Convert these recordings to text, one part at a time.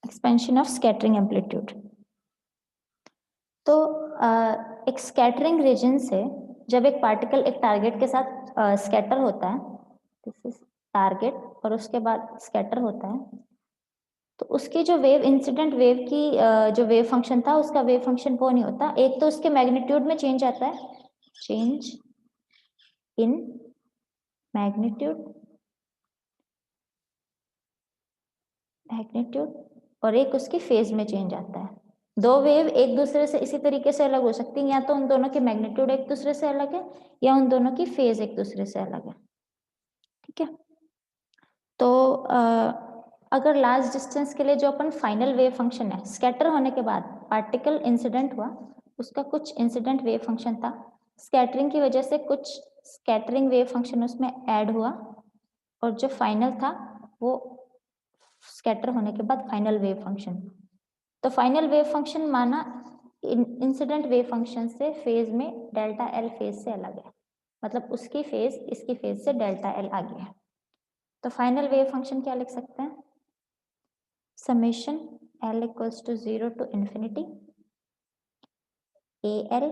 Expansion of scattering amplitude. तो एक scattering reason से जब एक पार्टिकल एक टारगेट के साथ स्कैटर होता है, दिस इज टारगेट, और उसके बाद स्कैटर होता है, तो उसकी जो वेव, इंसिडेंट वेव की जो वेव फंक्शन था, उसका वेव फंक्शन वो नहीं होता। एक तो उसके मैग्नीट्यूड में चेंज आता है, चेंज इन मैग्नीट्यूड, और एक उसकी फेज में चेंज आता है। दो वेव एक दूसरे से इसी तरीके से अलग हो सकती है, या तो उन दोनों के मैग्नीट्यूड एक दूसरे से अलग है, या उन दोनों की फेज एक दूसरे से अलग है। ठीक है, तो अगर लार्ज डिस्टेंस के लिए जो अपन फाइनल वेव फंक्शन है, स्कैटर होने के बाद पार्टिकल इंसिडेंट हुआ, उसका कुछ इंसिडेंट वेव फंक्शन था, स्कैटरिंग की वजह से कुछ स्कैटरिंग वेव फंक्शन उसमें ऐड हुआ, और जो फाइनल था वो स्कैटर होने के बाद फाइनल वेव फंक्शन। तो फाइनल वेव फंक्शन माना इंसिडेंट वेव फंक्शन से फेज में डेल्टा एल फेज से अलग है, मतलब उसकी फेज इसकी फेज से डेल्टा एल आगे है। तो फाइनल वेव फंक्शन क्या लिख सकते हैं, summation L equals to 0 to infinity A L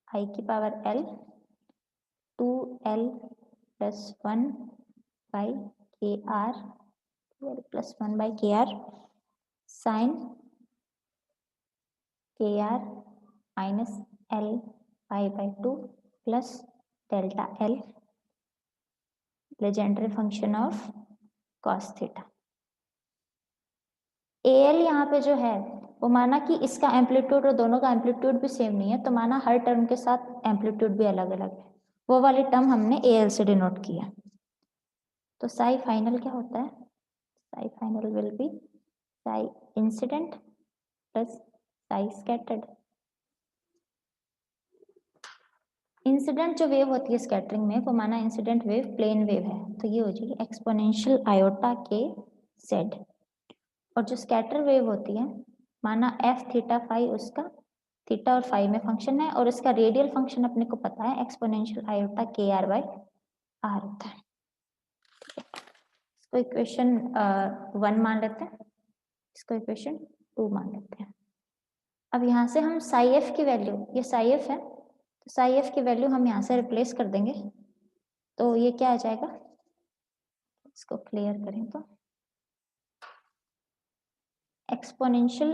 I की power L 2l plus 1 by K R, 2l plus 1 by K are sine के are minus L pi by 2 plus delta L Legendre function of cos theta. L यहाँ पे जो है वो माना कि इसका एम्पलीट्यूड और दोनों का एम्पलीट्यूड भी सेम नहीं है, तो माना हर टर्म के साथ एम्पलीट्यूड भी अलग अलग है, वो वाली टर्म हमने एल से डिनोट किया। तो साई फाइनल क्या होता है, Sai final will be Sai incident plus psi scattered. Incident जो वेव होती है स्कैटरिंग में, वो माना इंसिडेंट वेव प्लेन वेव है, तो ये हो जाएगी एक्सपोनेंशियल आयोटा के जेड। और जो स्कैटर वेव होती है, माना एफ थीटा फाई उसका थीटा और फाई में फंक्शन है, और इसका रेडियल फंक्शन अपने को पता है एक्सपोनेंशियल आयोटा के आर बाई आर होता है। इसको इक्वेशन 1 मान लेते हैं, इसको इक्वेशन 2 मान लेते हैं। अब यहाँ से हम साई एफ की वैल्यू, ये साई एफ है, तो साई एफ की वैल्यू हम यहाँ से रिप्लेस कर देंगे, तो ये क्या आ जाएगा, इसको क्लियर करें तो exponential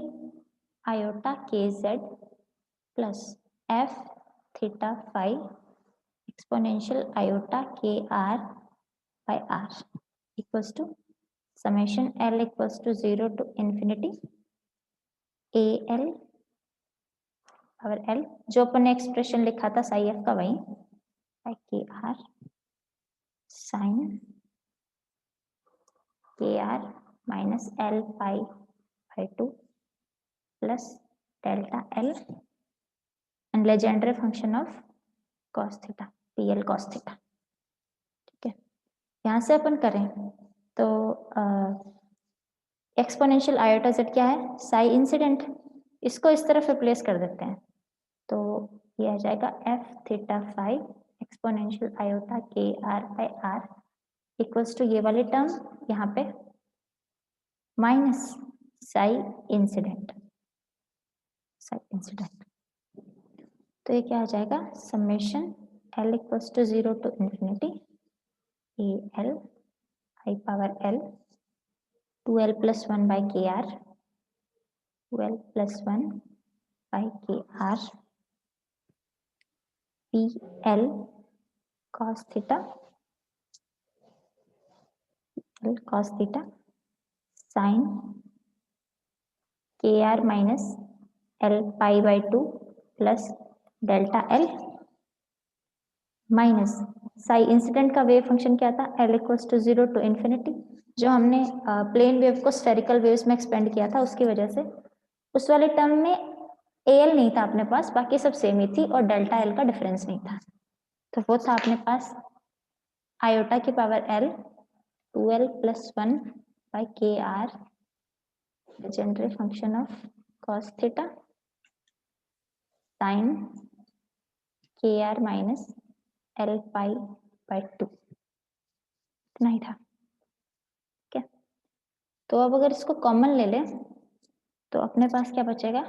iota K Z plus F theta phi exponential iota के R by R equals to summation L equals to 0 to infinity A L power L, जो अपन ने एक्सप्रेशन लिखा था साई एफ का वही, बाय के आर साइन के are minus L pi by 2 plus delta L and Legendre function of cos theta pl cos theta. ठीक है, यहाँ से अपन करें तो एक्सपोनेंशियल आयोटा जेड क्या है, साई इंसिडेंट, इसको इस तरफ रिप्लेस कर देते हैं, तो ये आ जाएगा F theta phi exponential iota के R by R equals to ये वाली टर्म यहाँ पे minus psi incident, psi incident. तो ये क्या आ जाएगा, summation L equals to 0 to infinity A L I power L 2l plus 1 by K R 2l plus 1 by K R P L cos theta cos theta sine के are minus L pi by 2 plus delta L minus psi incident का wave function क्या था, l equals to 0 to infinity, जो हमने plane wave को spherical waves में expand किया था उसकी वजह से उस वाले टर्म में एल नहीं था अपने पास, बाकी सब सेम ही थी, और डेल्टा एल का डिफरेंस नहीं था, तो वो था अपने पास आयोटा की power L 2l plus 1 by K R Legendre function of cos theta sine के are minus L pi by 2, इतना ही था। ठीक है, तो अब अगर इसको कॉमन ले लें तो अपने पास क्या बचेगा,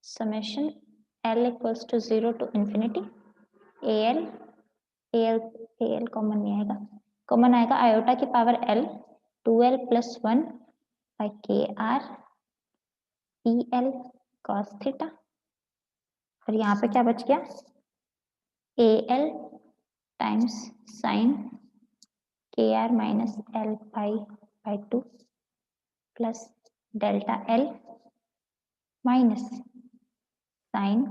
summation L equals to 0 to infinity AL common नहीं आएगा, कॉमन आएगा आयोटा की power L 2L plus 1 by KR PL cos theta, और यहाँ पे क्या बच गया, AL times sine KR minus L pi by 2 plus delta L minus sine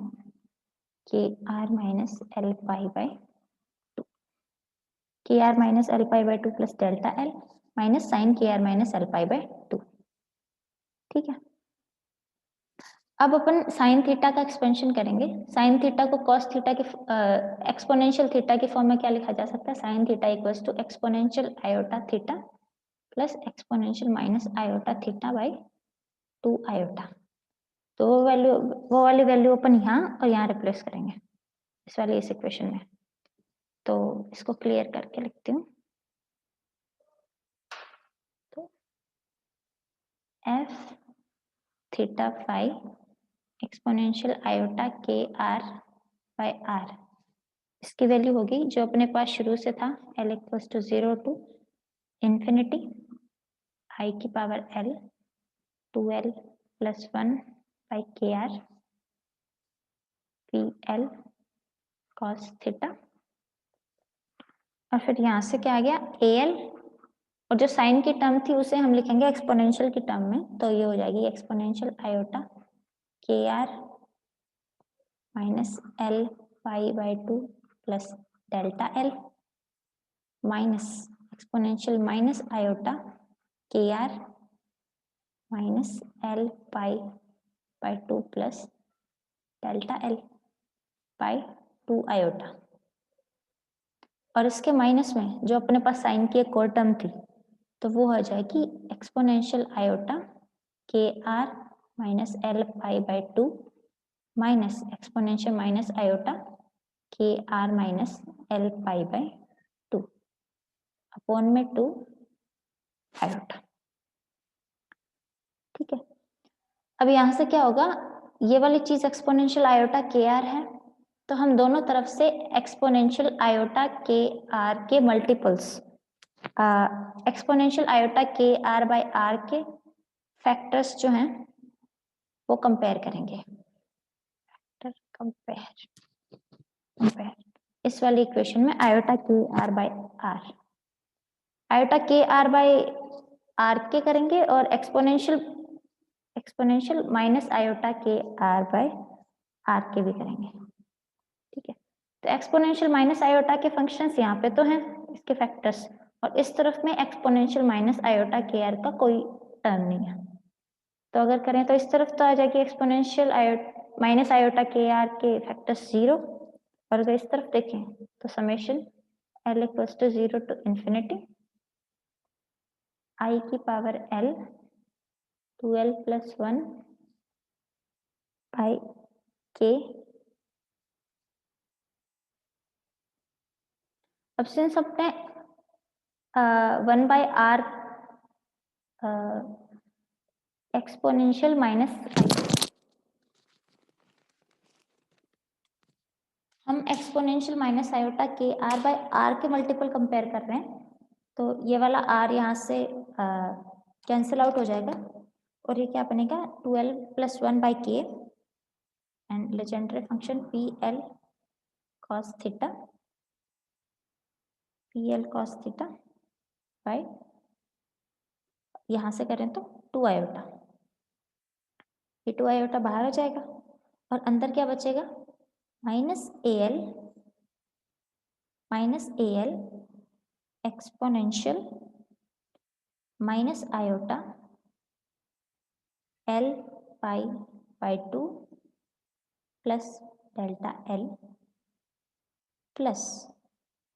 KR minus L pi by 2, KR minus L pi by 2 plus delta L minus sine KR minus L pi by 2। ठीक है, अब अपन sine theta का expansion करेंगे। Sine theta को cos theta के exponential theta के form में क्या लिखा जा सकता है, sine theta equals to exponential iota theta plus exponential minus iota theta by 2 iota. तो वो वाली वैल्यू अपन यहाँ और यहाँ रिप्लेस करेंगे इस वाली इस इक्वेशन में। तो इसको क्लियर करके लिखती हूँ। तो F theta phi exponential iota के आर बाई आर, इसकी वैल्यू होगी जो अपने पास शुरू से था, L equals to 0 to infinity I की power L 2L plus 1 by K R P L cos theta, और फिर यहाँ से क्या आ गया AL, और जो साइन की टर्म थी उसे हम लिखेंगे एक्सपोनेंशियल की टर्म में, तो ये हो जाएगी एक्सपोनेंशियल आयोटा के are minus L pi by 2 plus delta L minus exponential minus iota के are minus L pi by 2 plus delta L pi 2 iota, और इसके माइनस में जो अपने पास साइन की एक और टर्म थी तो वो हो जाएगी एक्सपोनेंशियल आयोटा के are minus L pi by 2 minus exponential minus iota के are minus L pi by 2 upon में 2 आयोटा। ठीक है, अब यहां से क्या होगा, ये वाली चीज एक्सपोनेंशियल आयोटा के आर है, तो हम दोनों तरफ से एक्सपोनेंशियल आयोटा के आर के मल्टीपल्स, एक्सपोनेंशियल आयोटा के आर बाई आर के फैक्टर्स जो हैं वो कंपेयर करेंगे। फैक्टर कंपेयर कंपेयर इस वाली इक्वेशन में आयोटा के आर बाई आर, आयोटा के आर बाई आर के करेंगे और एक्सपोनेंशियल माइनस आयोटा के आर बाई आर के भी करेंगे। ठीक है, तो एक्सपोनेंशियल माइनस आयोटा के फंक्शंस यहाँ पे तो हैं इसके फैक्टर्स, और इस तरफ में एक्सपोनेंशियल माइनस आयोटा के आर का कोई टर्म नहीं है, तो अगर करें तो इस तरफ तो आ जाएगी एक्सपोनेंशियल माइनस आयोटा के आर के फैक्टर्स 0, और अगर इस तरफ देखें तो summation L equals to 0 to infinity I की power L 2L plus 1 by के। अब सिंस अपने 1 बाई आर एक्सपोनेंशियल माइनस, हम एक्सपोनेंशियल माइनस आयोटा के आर बाई आर के मल्टीपल कंपेयर कर रहे हैं, तो ये वाला आर यहाँ से कैंसिल आउट हो जाएगा, और ये क्या बनेगा 2L प्लस 1 बाई के and Legendre function PL cos theta PL cos theta by, यहाँ से करें तो 2 आयोटा, ये 2 आयोटा बाहर हो जाएगा और अंदर क्या बचेगा minus AL exponential minus iota L pi by 2 plus delta L plus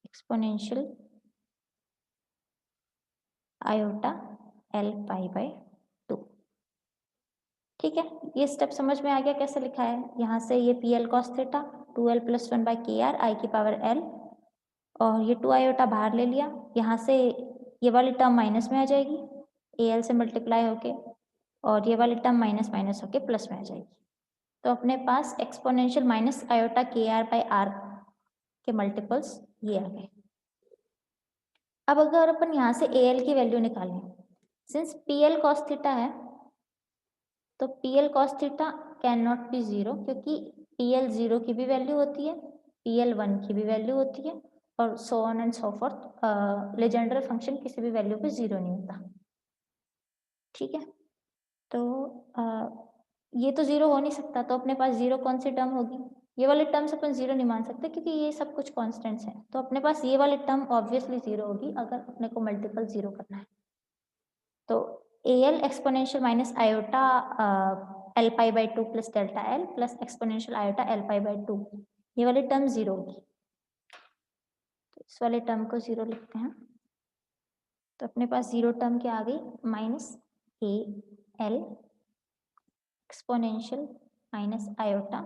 exponential iota L pi by 2। ठीक है, ये स्टेप समझ में आ गया कैसे लिखा है, यहाँ से ये PL cos theta 2L plus 1 by K are आई की पावर L, और ये 2 आयोटा बाहर ले लिया, यहाँ से ये वाली टर्म माइनस में आ जाएगी AL से मल्टीप्लाई होके और ये वाली टर्म माइनस माइनस होके प्लस में आ जाएगी। तो अपने पास exponential minus iota KR by R के मल्टीपल्स ये आ गए। अब अगर अपन यहाँ से AL की वैल्यू निकालें, सिंस PL cos थीटा है तो PL cos theta can not be zero, क्योंकि PL जीरो की भी वैल्यू होती है, PL 1 की भी वैल्यू होती है, और so on and so fourth. Legender function किसी भी वैल्यू पे जीरो नहीं होता। ठीक है, तो ये तो जीरो हो नहीं सकता, तो अपने पास जीरो कौन सी टर्म होगी? ये वाली टर्म्स अपन जीरो नहीं मान सकते क्योंकि ये सब कुछ कॉन्स्टेंट्स हैं, तो अपने पास ये वाली टर्म ऑब्वियसली जीरो होगी अगर अपने को मल्टीपल जीरो करना है। तो AL exponential minus iota L pi by 2 plus delta L plus exponential iota L pi by 2, ये वाली टर्म जीरो होगी। तो इस वाले टर्म को जीरो लिखते हैं, तो अपने पास जीरो टर्म क्या आ गई? Minus AL exponential minus iota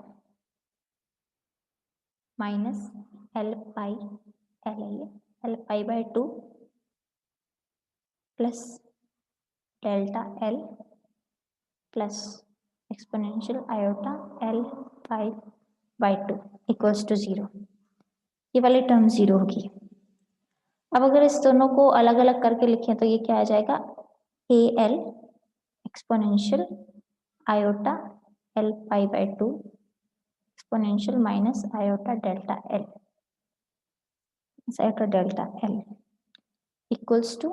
minus L pi L pi by 2 plus delta L plus exponential iota L pi by 2 equals to zero. ये वाली टर्म जीरो होगी। अब अगर इस दोनों को अलग अलग करके लिखें तो ये क्या आ जाएगा? AL exponential iota L pi by 2 exponential minus iota delta L equals to,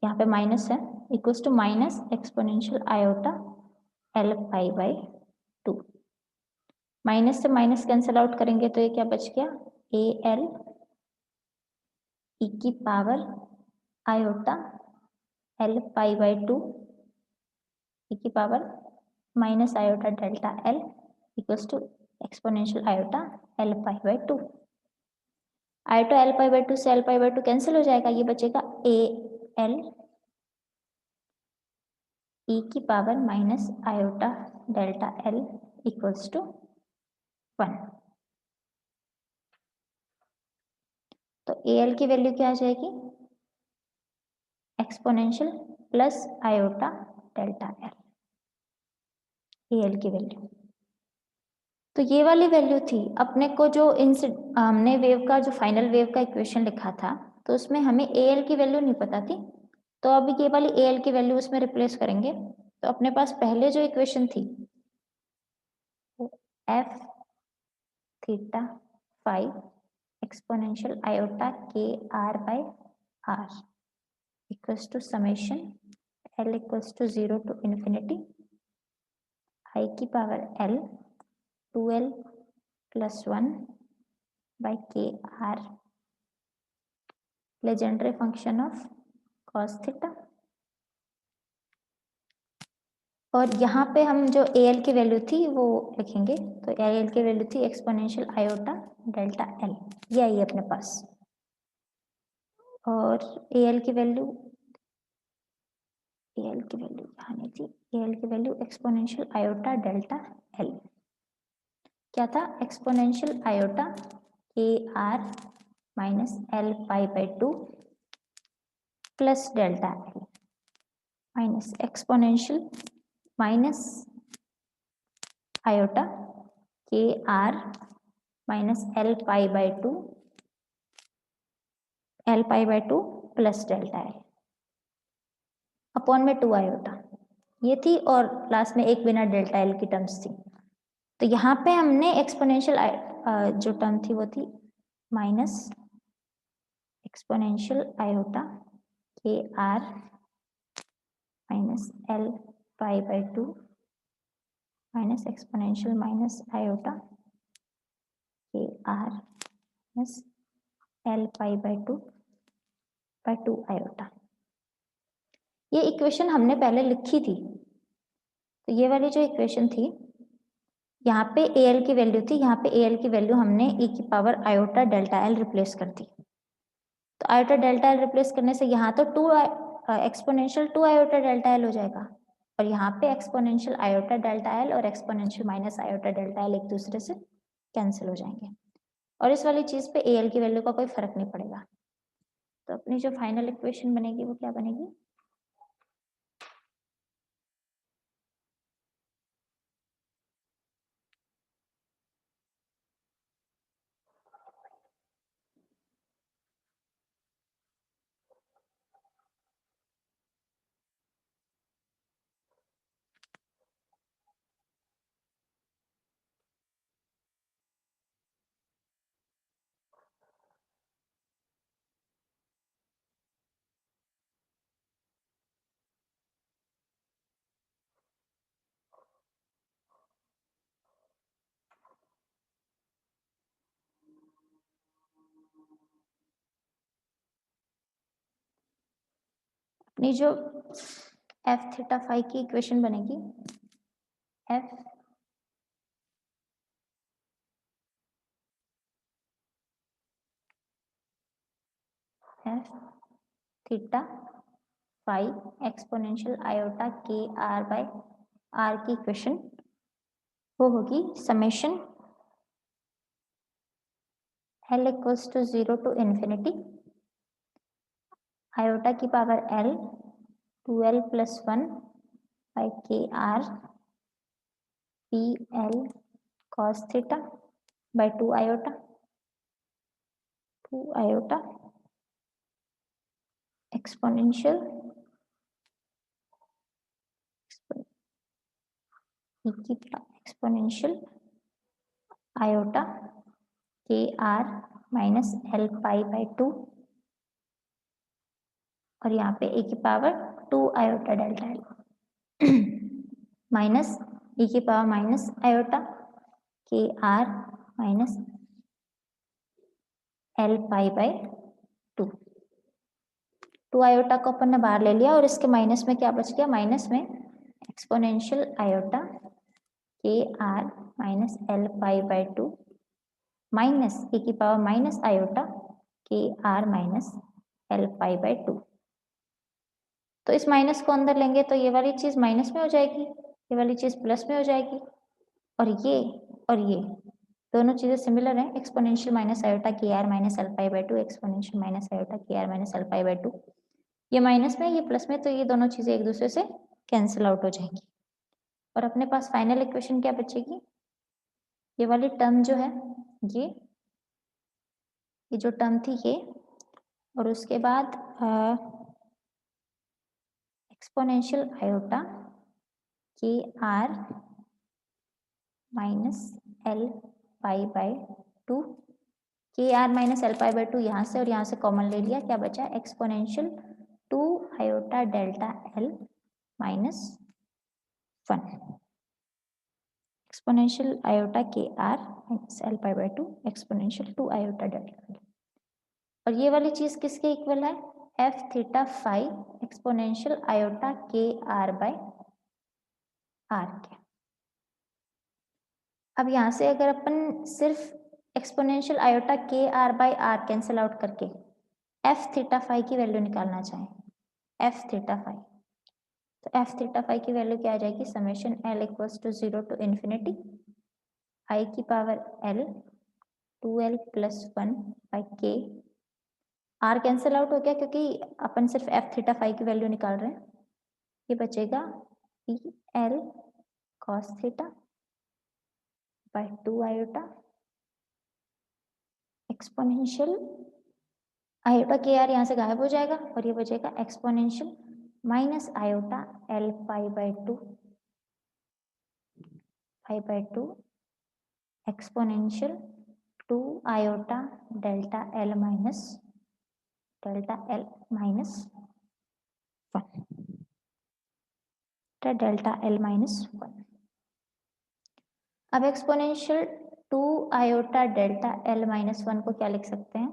यहाँ पे माइनस है, equals to minus exponential iota L pi by 2। Minus से माइनस कैंसिल आउट करेंगे तो ये क्या बच गया? AL e की power iota L pi by 2 e की power minus iota delta L equals to exponential iota L pi by 2। Iota L pi by 2 से L पाई बाई 2 कैंसिल हो जाएगा, ये बचेगा AL e की power minus iota delta L equals to 1। तो AL की value क्या आ जाएगी? Exponential plus iota delta L, AL की वैल्यू। तो ये वाली वैल्यू थी अपने को जो हमने वेव का जो फाइनल वेव का इक्वेशन लिखा था, तो उसमें हमें AL की वैल्यू नहीं पता थी, तो अभी ये वाली AL की वैल्यू उसमें रिप्लेस करेंगे। तो अपने पास पहले जो इक्वेशन थी F theta phi exponential iota KR by R equals to summation L equals to 0 to infinity I की power L 2L plus 1 by KR Legendre function of cos theta. और यहाँ पे हम जो AL की वैल्यू थी वो लिखेंगे, तो AL की वैल्यू थी एक्सपोनेंशियल आयोटा डेल्टा L, ये आई अपने पास। और AL की वैल्यू यहाँ नहीं थी, AL की value exponential iota delta L क्या था? Exponential iota KR minus L pi by 2 plus delta L minus exponential minus iota KR minus L pi by 2 plus delta L upon में 2 iota ये थी, और लास्ट में एक बिना डेल्टा L की टर्म्स थी। तो यहाँ पे हमने एक्सपोनेंशियल जो टर्म थी वो थी minus exponential iota KR minus L pi by 2 minus exponential minus iota KR minus L pi by 2 iota. ये इक्वेशन हमने पहले लिखी थी, तो ये वाली जो इक्वेशन थी यहाँ पे AL की वैल्यू थी, यहाँ पे AL की वैल्यू हमने e की power iota delta L replace कर दी। तो आयोटा डेल्टा L रिप्लेस करने से यहाँ तो 2 एक्सपोनेंशियल 2 आयोटा डेल्टा L हो जाएगा, और यहाँ पे एक्सपोनेंशियल आयोटा डेल्टा L और exponential minus iota delta L एक दूसरे से कैंसिल हो जाएंगे, और इस वाली चीज पे AL की वैल्यू का कोई फर्क नहीं पड़ेगा। तो अपनी जो फाइनल इक्वेशन बनेगी वो क्या बनेगी? अपनी जो एफ थीटा फाई की इक्वेशन बनेगी, F theta phi exponential iota के आर बाय आर की इक्वेशन वो होगी summation L equals to 0 to infinity iota की power L 2l plus 1 by K R P L cos theta by 2 iota exponential exponential iota के are minus L pi by 2 और यहाँ पे e की power 2 iota delta L minus e की power minus iota के are minus L pi by 2 iota को अपन ने बाहर ले लिया और इसके माइनस में क्या बच गया, माइनस में एक्सपोनेंशियल आयोटा के are minus L pi by 2 minus e की पावर माइनस आयोटा के are minus L pi by 2। तो इस माइनस को अंदर लेंगे तो ये वाली चीज माइनस में हो जाएगी, ये वाली चीज प्लस में हो जाएगी और ये दोनों चीजें सिमिलर हैं। एक्सपोनेंशियल माइनस आयोटा के are minus L pi by 2 exponential minus iota के are minus L pi by 2, ये माइनस में ये प्लस में, तो ये दोनों चीजें एक दूसरे से कैंसिल आउट हो जाएंगी और अपने पास फाइनल इक्वेशन क्या बचेगी, ये वाली टर्म जो है ये जो टर्म थी ये, और उसके बाद एक्सपोनेंशियल आयोटा के are minus L pi by 2 K are minus L pi by 2 यहाँ से और यहाँ से कॉमन ले लिया, क्या बचा exponential 2 iota delta L minus 1 exponential iota के are minus L pi by 2 exponential 2 iota delta L, और ये वाली चीज किसके इक्वल है, F theta phi exponential iota के आर बाय आर के। अब यहां से अगर अपन सिर्फ एक्सपोनेंशियल आयोटा के R by R cancel out करके एफ थीटा फाई की वैल्यू निकालना चाहें, एफ थीटा फाई, तो एफ थीटा फाई की वैल्यू क्या आ जाएगी, summation L equals to 0 to infinity I की power L 2l plus 1 by K, R cancel out हो गया क्योंकि अपन सिर्फ एफ थीटा फाई की वैल्यू निकाल रहे हैं, ये बचेगा P L cos theta by 2 iota exponential iota के आर यहाँ से गायब हो जाएगा और ये बचेगा exponential minus iota L pi by 2 exponential 2 iota delta L minus 1 delta L minus 1। अब exponential 2 iota delta L minus 1 को क्या लिख सकते हैं,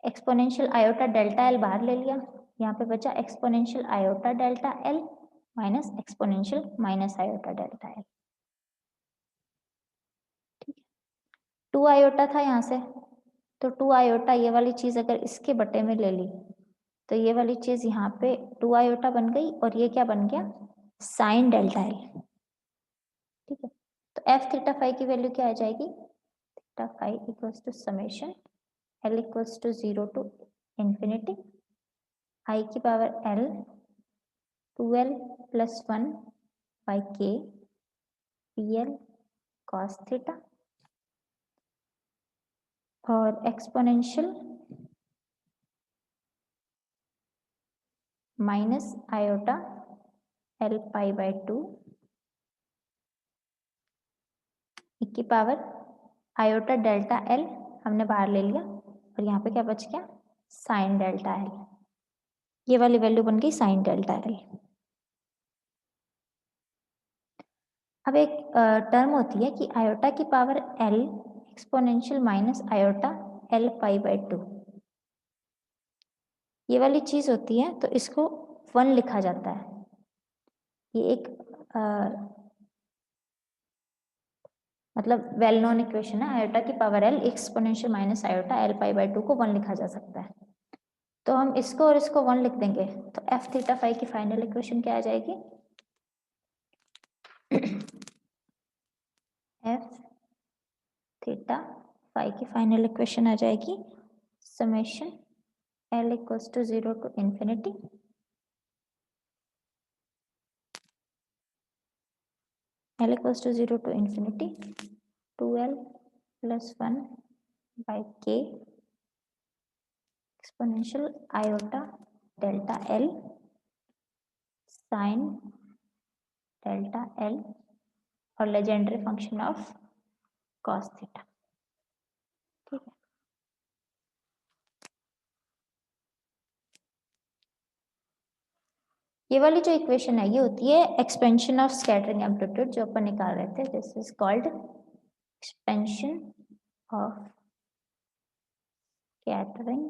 एक्सपोनेंशियल आयोटा डेल्टा एल बाहर ले लिया, यहाँ पे बचा exponential iota delta L minus exponential minus iota delta L. ठीक है, 2 आयोटा था यहाँ से, तो 2 आयोटा ये वाली चीज अगर इसके बटे में ले ली तो ये वाली चीज यहाँ पे 2 आयोटा बन गई और ये क्या बन गया, साइन डेल्टा एल। ठीक है, तो एफ थीटा फाई की वैल्यू क्या आ जाएगी, theta phi equals to summation L equals to 0 to infinity I की power L 2l plus 1 by K P L cos theta और exponential minus iota L pi by 2 की power iota delta L हमने बाहर ले लिया और यहाँ पे क्या बच गया, साइन डेल्टा एल, ये वाली वैल्यू बन गई साइन डेल्टा एल। अब एक टर्म होती है कि आयोटा की power L exponential minus iota L pi by 2, ये वाली चीज होती है तो इसको 1 लिखा जाता है। ये एक मतलब वेल नोन इक्वेशन है, आयोटा की power L exponential minus iota L pi by 2 को 1 लिखा जा सकता है। तो हम इसको और इसको 1 लिख देंगे तो एफ थीटा फाई की फाइनल इक्वेशन क्या आ जाएगी? एफ थीटा फाई की फाइनल इक्वेशन आ जाएगी summation L equals to 0 to infinity L equals to 0 to infinity 2L plus 1 by K exponential iota delta L sin delta L और legendary function of cos theta. ठीक है, ये वाली जो equation है ये होती है एक्सपेंशन ऑफ स्कैटरिंग एम्पलीट्यूड जो अपन निकाल रहे थे, this is called expansion of scattering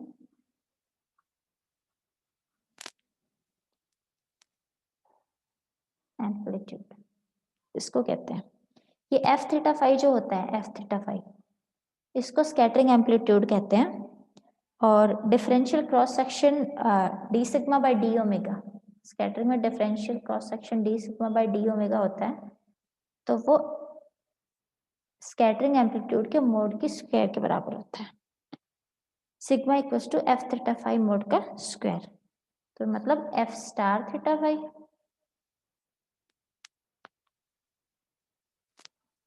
amplitude, इसको कहते हैं। ये एफ थीटा फाई जो होता है, एफ थीटा फाई, इसको स्कैटरिंग एम्पलीट्यूड कहते हैं। और differential cross section D sigma by D omega, scattering में differential cross section D sigma by D omega होता है, तो वो स्कैटरिंग एम्पलीट्यूड के मोड की स्क्वायर के बराबर होता है। Sigma equals to F theta phi mod का स्क्वायर, तो मतलब F star theta phi,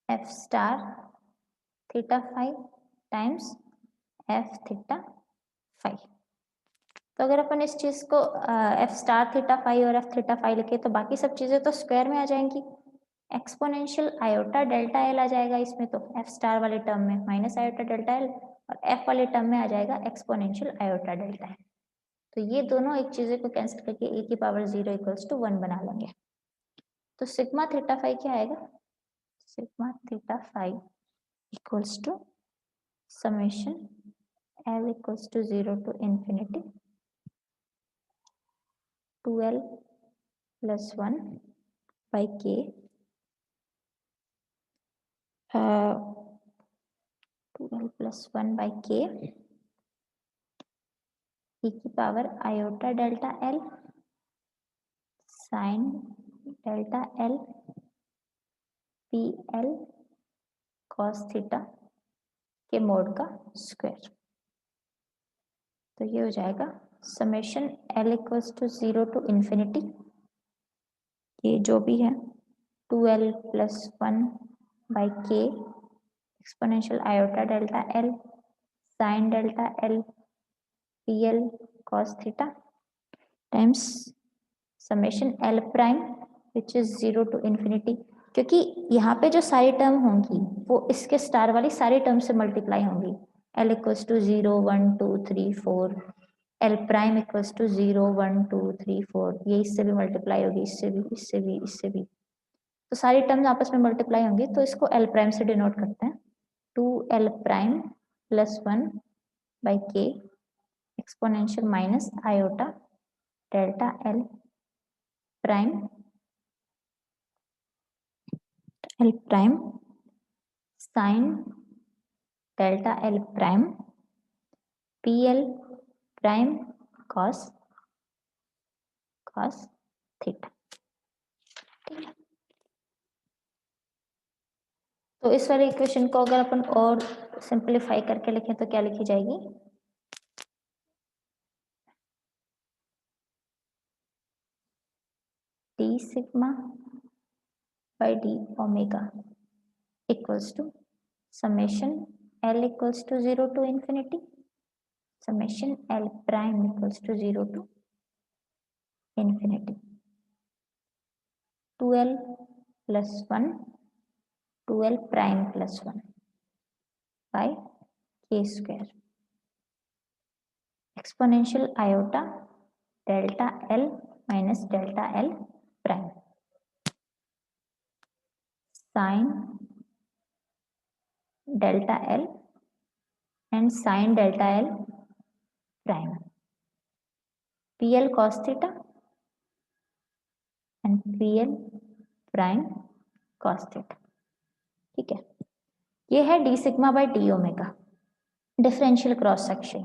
F star theta phi times F theta phi. तो अगर अपन इस चीज को एफ स्टार थीटा फाई और एफ थीटा फाई लिखे तो बाकी सब चीजें तो स्क्वायर में आ जाएंगी। एक्सपोनेंशियल आयोटा डेल्टा एल आ जाएगा इसमें, तो एफ स्टार वाले टर्म में माइनस आयोटा डेल्टा एल और एफ वाले टर्म में आ जाएगा एक्सपोनेंशियल आयोटा डेल्टा एल। तो ये दोनों एक चीजें को कैंसिल करके ए की पावर 0 इक्वल्स टू 1 बना लेंगे। तो सिग्मा थीटा फाई क्या आएगा? Sigma theta phi equals to summation L equals to 0 to infinity 2L plus 1 by K 2L plus 1 by K e की power iota delta L sine delta L PL cos theta के mod का square. तो ये हो जाएगा summation L equals to 0 to infinity, ये जो भी है 2L plus 1 by K exponential iota delta L sine delta L PL cos theta times summation L prime which is 0 to infinity, क्योंकि यहाँ पे जो सारी टर्म होंगी वो इसके स्टार वाली सारी टर्म से मल्टीप्लाई होंगी। L equals to 0 1 2 3 4, L prime equals to 0 1 2 3 4, ये इससे भी मल्टीप्लाई होगी, इससे भी, इससे भी, इससे भी, तो सारी टर्म्स आपस में मल्टीप्लाई होंगी, तो इसको L प्राइम से डिनोट करते हैं 2L prime plus 1 by K exponential minus iota delta L prime L prime sine delta L prime PL prime cos theta. ठीक है, तो इस वाली इक्वेशन को अगर अपन और सिंपलीफाई करके लिखें तो क्या लिखी जाएगी? d sigma by d omega equals to summation L equals to 0 to infinity summation L prime equals to 0 to infinity 2L plus 1 2L prime plus 1 by K square exponential iota delta L minus delta L prime sine delta L and sin delta L prime, PL cos theta and PL prime cos theta। ठीक है, ये है D sigma by D omega differential cross section,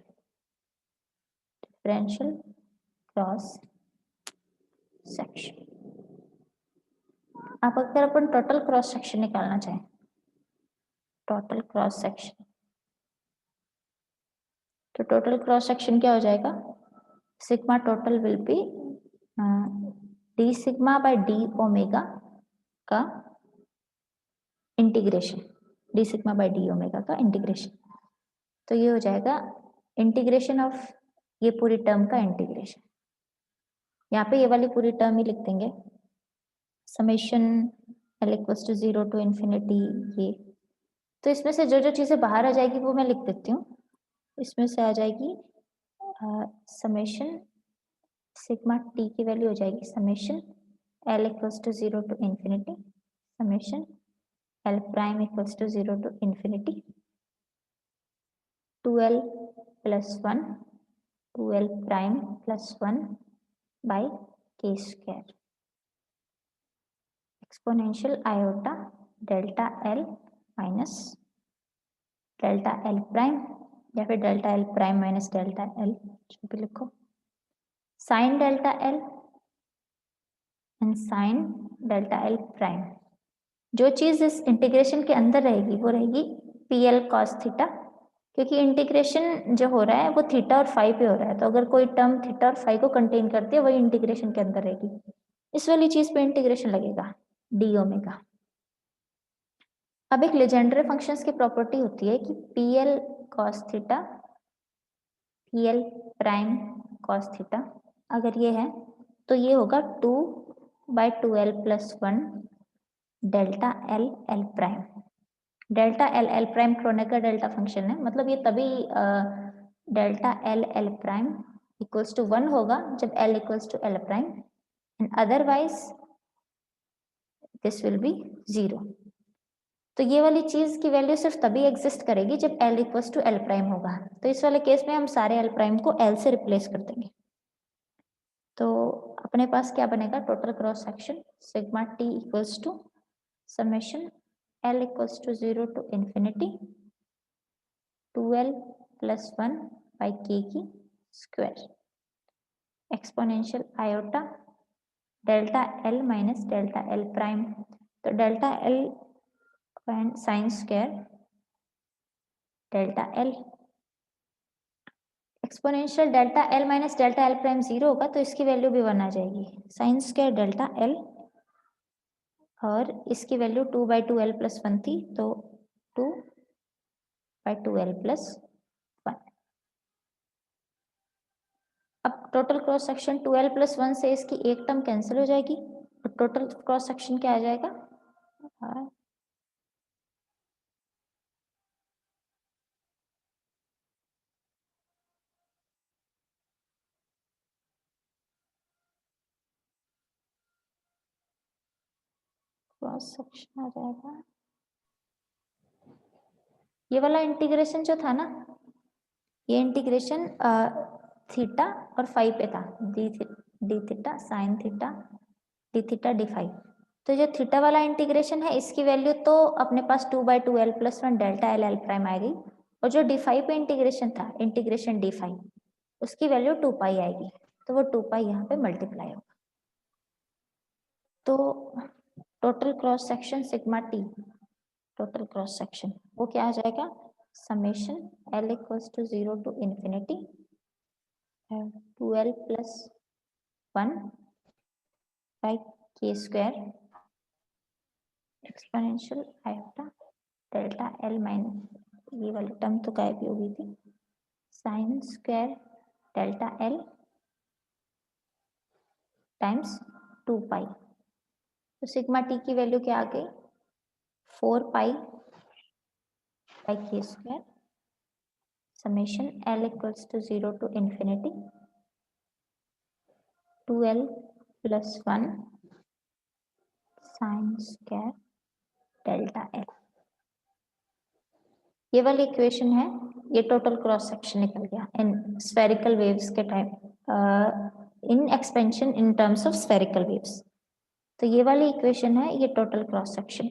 differential cross section. आप अगर अपन total cross section निकालना चाहें, total cross section, तो टोटल क्रॉस सेक्शन क्या हो जाएगा, sigma total will be D sigma by D omega का integration, D sigma by D omega का इंटीग्रेशन। तो ये हो जाएगा इंटीग्रेशन ऑफ ये पूरी टर्म का इंटीग्रेशन। यहाँ पे ये वाली पूरी टर्म ही लिख देंगे, summation L equals to 0 to infinity ये। तो इसमें से जो जो चीजें बाहर आ जाएगी वो मैं लिख देती हूँ। इसमें से आ जाएगी समेशन सिग्मा टी की वैल्यू हो जाएगी summation L equals to 0 to infinity summation L prime equals to 0 to infinity 2l plus 1 2l prime plus 1 by K square exponential iota delta L minus delta L prime या फिर delta L prime minus delta L, जो भी लिखो, sine delta L and sine delta L prime. जो चीज इस integration के अंदर रहेगी वो रहेगी पी एल कॉस थीटा, क्योंकि इंटीग्रेशन जो हो रहा है वो थीटा और फाई पे हो रहा है। तो अगर कोई टर्म थीटा और फाई को कंटेन करती है वही इंटीग्रेशन के अंदर रहेगी, इस वाली चीज पे इंटीग्रेशन लगेगा डी ओमेगा। अब एक लेजेंडरी फंक्शंस की प्रॉपर्टी होती है कि P L cos theta P L prime cos theta अगर ये है तो ये होगा 2 बाई 2l plus 1 delta L L prime. Delta L L prime Kronecker delta function है, मतलब ये तभी delta L L prime equals to 1 होगा जब L equals to L prime and otherwise this will be 0। तो ये वाली चीज की वैल्यू सिर्फ तभी एग्जिस्ट करेगी जब L equals to L prime होगा। तो इस वाले केस में हम सारे एल प्राइम को एल से रिप्लेस कर देंगे। तो अपने पास क्या बनेगा, total cross section sigma T equals to summation L equals to 0 to infinity 2l plus 1 by K की square exponential iota delta L minus delta L prime. तो delta L sine square delta L exponential delta L minus delta L prime 0 होगा तो इसकी value भी 1 आ जाएगी, sign square delta L, और इसकी value 2 बाई 2l प्लस 1 थी तो 2 बाई 2l प्लस 1। अब total cross section 2l plus 1 से इसकी एक टर्म कैंसिल हो जाएगी और टोटल क्रॉस सेक्शन क्या आ जाएगा, क्रॉस सेक्शन आ जाएगा, ये वाला इंटीग्रेशन जो था ना, ये इंटीग्रेशन थीटा और फाई पे था, D theta sine theta D theta D phi. तो जो थीटा वाला इंटीग्रेशन है इसकी वैल्यू तो अपने पास 2 बाई 2l plus 1 delta L L prime आएगी, और जो डी फाई पे इंटीग्रेशन था इंटीग्रेशन डी फाई उसकी वैल्यू 2 पाई आएगी, तो वो 2 पाई यहाँ पे मल्टीप्लाई होगा। तो total cross section sigma T total cross section वो क्या आ जाएगा, summation L equals to 0 to infinity 2l plus 1 by K square exponential iota delta L minus, ये वाली टर्म तो गायब हो गई थी, sine square delta L times 2 pi. तो सिग्मा टी की वैल्यू क्या आ गई, 4 pi by K square summation L equals to 0 to infinity 2l plus 1 sign square delta L. ये वाली इक्वेशन है, ये टोटल क्रॉस सेक्शन निकल गया इन स्फेरिकल वेव्स के time, in expansion in terms of spherical waves. तो ये वाली इक्वेशन है, ये टोटल क्रॉस सेक्शन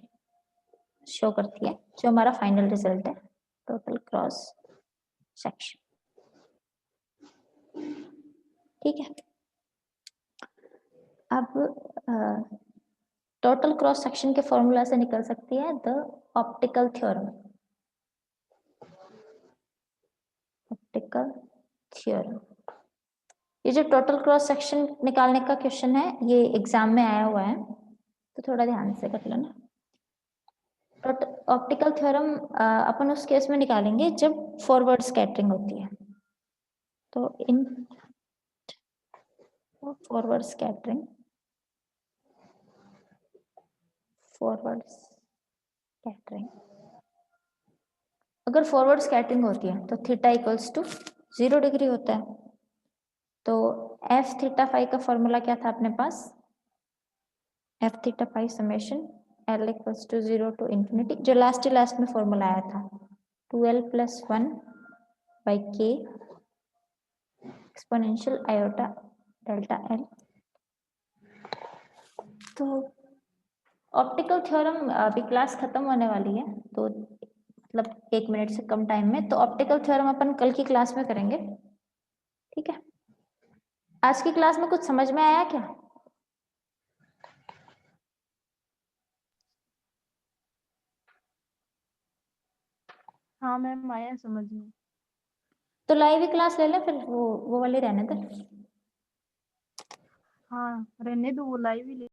शो करती है, जो हमारा फाइनल रिजल्ट है, टोटल क्रॉस सेक्शन। ठीक है, अब टोटल क्रॉस सेक्शन के फॉर्मूला से निकल सकती है the optical theorem. Optical theorem, ये जो टोटल क्रॉस सेक्शन निकालने का क्वेश्चन है, ये एग्जाम में आया हुआ है, तो थोड़ा ध्यान से कर लेना। ऑप्टिकल थ्योरम अपन उस केस में निकालेंगे जब फॉरवर्ड स्कैटरिंग होती है। तो इन फॉरवर्ड स्कैटरिंग, अगर फॉरवर्ड स्कैटरिंग होती है तो थीटा इक्वल्स टू 0 डिग्री होता है। तो एफ थीटा फाइव का फॉर्मूला क्या था अपने पास, F theta phi summation L equals to 0 to infinity, जो लास्ट में फॉर्मूला आया था 2l + 1 by k exponential iota delta L. तो ऑप्टिकल थ्योरम अभी क्लास खत्म होने वाली है, तो मतलब 1 मिनट से कम टाइम में, तो ऑप्टिकल थ्योरम अपन कल की क्लास में करेंगे। ठीक है, आज की क्लास में कुछ समझ में आया क्या? हाँ मैम, आया समझ में। तो लाइव ही क्लास ले लें फिर, वो वाली रहने दे। हाँ रहने दो, वो लाइव ही ले